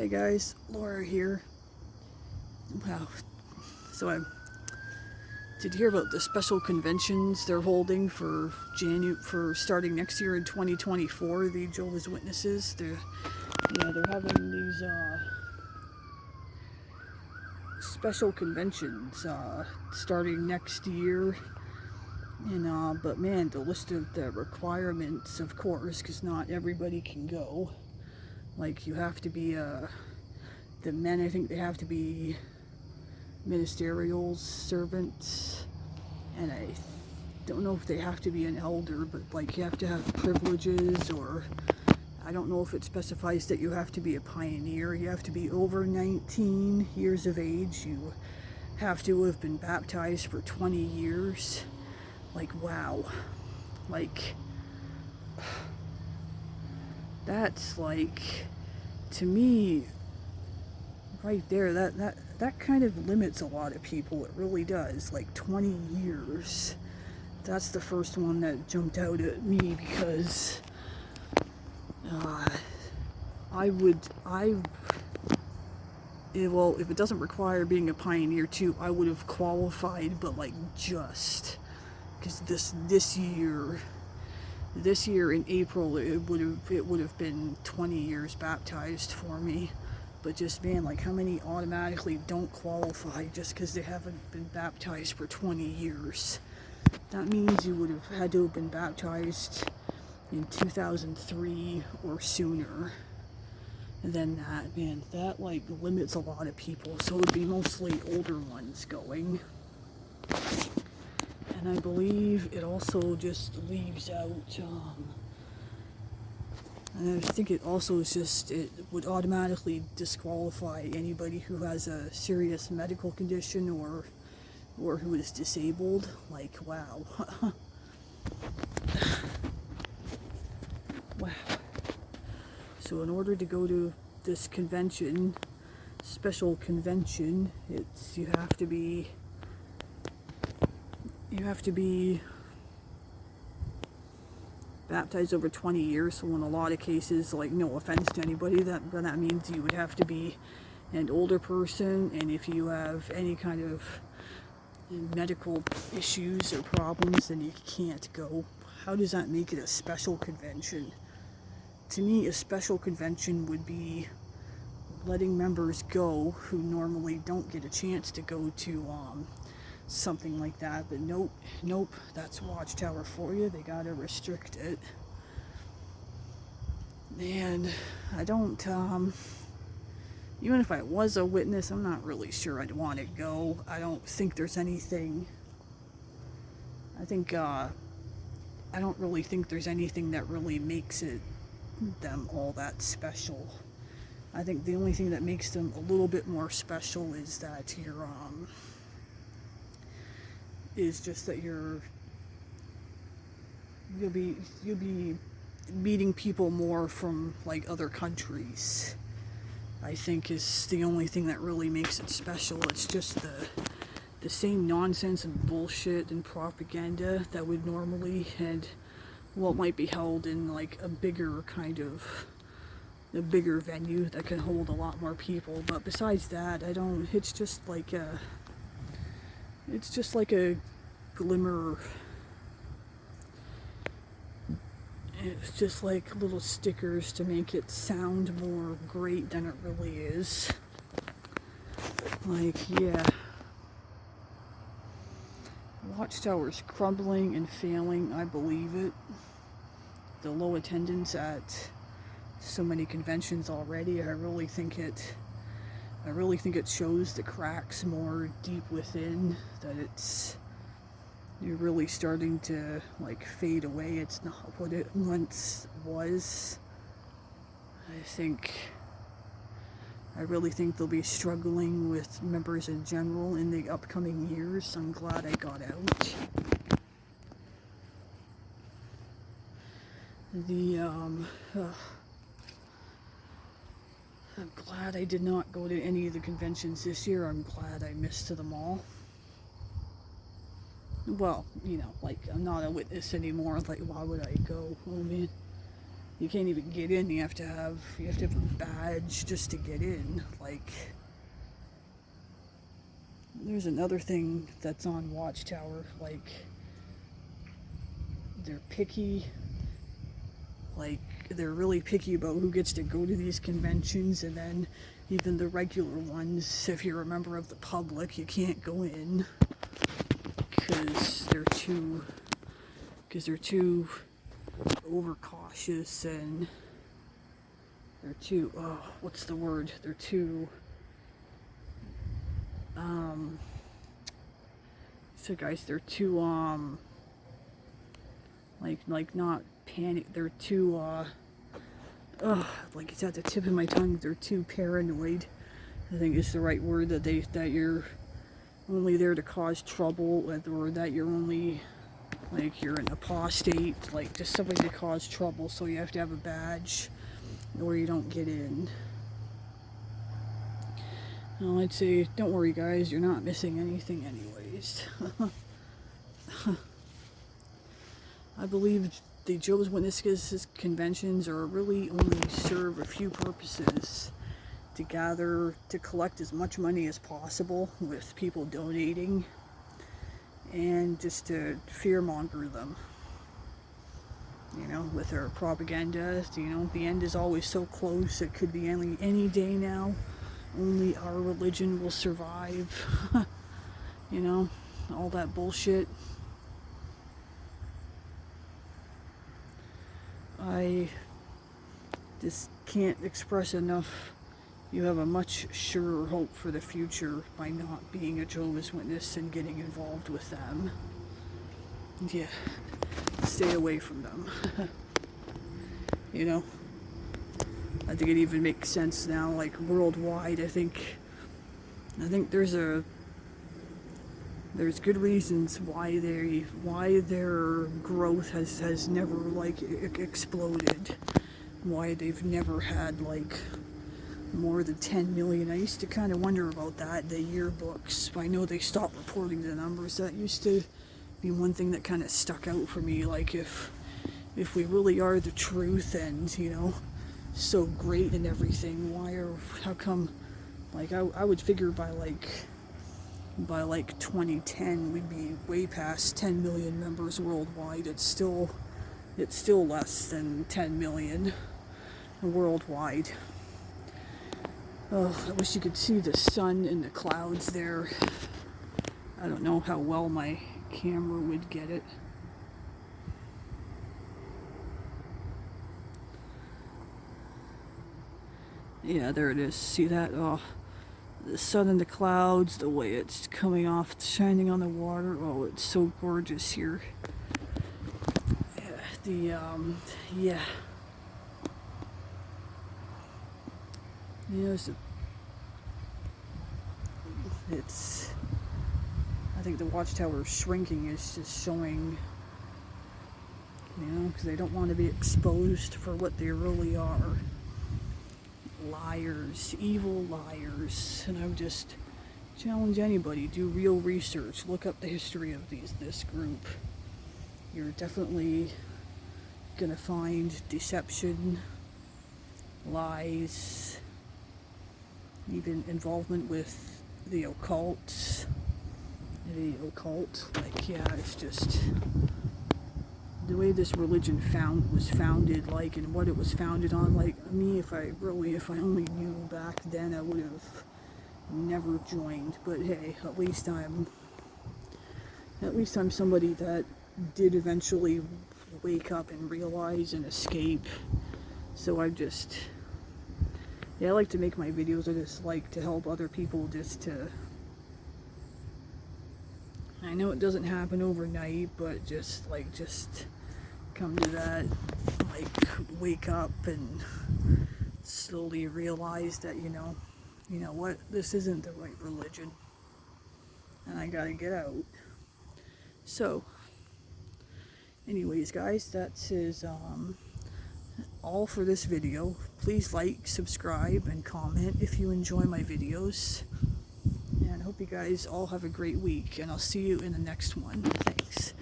Hey guys, Laura here. Wow. So did you hear about the special conventions they're holding for starting next year in 2024? The Jehovah's Witnesses. They're having these special conventions starting next year. And but man, the list of the requirements, of course, because not everybody can go. Like you have to be the men. I think they have to be ministerial servants, and I don't know if they have to be an elder, but like you have to have privileges, or I don't know if it specifies that you have to be a pioneer. You have to be over 19 years of age. You have to have been baptized for 20 years. Like, wow. Like, that's like, to me, right there, that kind of limits a lot of people. It really does. Like 20 years. That's the first one that jumped out at me, because well, if it doesn't require being a pioneer too, I would have qualified, but like just because this year in April it would have been 20 years baptized for me. But just, man, like how many automatically don't qualify just because they haven't been baptized for 20 years? That means you would have had to have been baptized in 2003 or sooner. Than that, man, that like limits a lot of people. So it would be mostly older ones going. And I believe it also just leaves out, and I think it also is just, it would automatically disqualify anybody who has a serious medical condition or who is disabled. Like, wow. Wow. So in order to go to this convention, special convention, you have to be baptized over 20 years. So in a lot of cases, like, no offense to anybody, that means you would have to be an older person, and if you have any kind of medical issues or problems, then you can't go. How does that make it a special convention? To me, a special convention would be letting members go who normally don't get a chance to go to something like that. But nope, that's Watchtower for you. They gotta restrict it. And I don't, even if I was a witness, I'm not really sure I'd want to go. I don't think there's anything, I don't really think there's anything that really makes them all that special. I think the only thing that makes them a little bit more special is that you'll be meeting people more from like other countries. I think is the only thing that really makes it special. It's just the same nonsense and bullshit and propaganda that would normally, and well, it might be held in like a bigger venue that can hold a lot more people. But besides that, it's just like a glimmer. It's just like little stickers to make it sound more great than it really is. Like, yeah. Watchtower's crumbling and failing, I believe it. The low attendance at so many conventions already, I really think it shows the cracks more deep within, that you're really starting to like fade away. It's not what it once was. I really think they'll be struggling with members in general in the upcoming years. I'm glad I got out. I'm glad I did not go to any of the conventions this year. I'm glad I missed them all. Well, like, I'm not a witness anymore. Like, why would I go? Oh man. you can't even get in. You have to have a badge just to get in. Like, there's another thing that's on Watchtower. Like, they're picky. Like, they're really picky about who gets to go to these conventions, and then even the regular ones, if you're a member of the public, you can't go in because they're too overcautious, and they're too, what's the word? They're too, so guys, they're too, like not panic, they're too, like it's at the tip of my tongue, they're too paranoid, I think is the right word, that you're only there to cause trouble, or that you're only, like, you're an apostate, like just somebody to cause trouble, so you have to have a badge or you don't get in. Well, I'd say, don't worry guys, you're not missing anything anyways. I believe the Jehovah's Witnesses conventions are really only serve a few purposes. To collect as much money as possible with people donating, and just to fearmonger them, you know, with their propaganda. You know, the end is always so close, it could be any day now. Only our religion will survive. You know, all that bullshit. I just can't express enough. You have a much surer hope for the future by not being a Jehovah's Witness and getting involved with them. Yeah, stay away from them. You know, I think it even makes sense now, like worldwide. I think there's good reasons why their growth has never like exploded. Why they've never had like more than 10 million. I used to kind of wonder about that, the yearbooks. I know they stopped reporting the numbers. That used to be one thing that kind of stuck out for me. Like, if we really are the truth and, you know, so great and everything, how come, like, I would figure by like 2010 we'd be way past 10 million members worldwide. It's still less than 10 million worldwide. Oh, I wish you could see the sun and the clouds there. I don't know how well my camera would get it. Yeah, there it is. See that? Oh, the sun and the clouds, the way it's coming off, shining on the water. Oh, it's so gorgeous here. Yeah, yeah. You know, I think the Watchtower shrinking is just showing, you know, because they don't want to be exposed for what they really are. Liars, evil liars. And I would just challenge anybody, do real research, look up the history of this group. You're definitely gonna find deception, lies, even involvement with the occult. Like, yeah, it's just the way this religion was founded, like, and what it was founded on. Like, me, if I only knew back then, I would have never joined. But hey, at least I'm somebody that did eventually wake up and realize and escape. So I like to make my videos. I just like to help other people, I know it doesn't happen overnight, but just come to that, like, wake up and slowly realize that, you know what, this isn't the right religion, and I gotta get out. So, anyways, guys, that's all for this video. Please like, subscribe, and comment if you enjoy my videos. And I hope you guys all have a great week, and I'll see you in the next one. Thanks.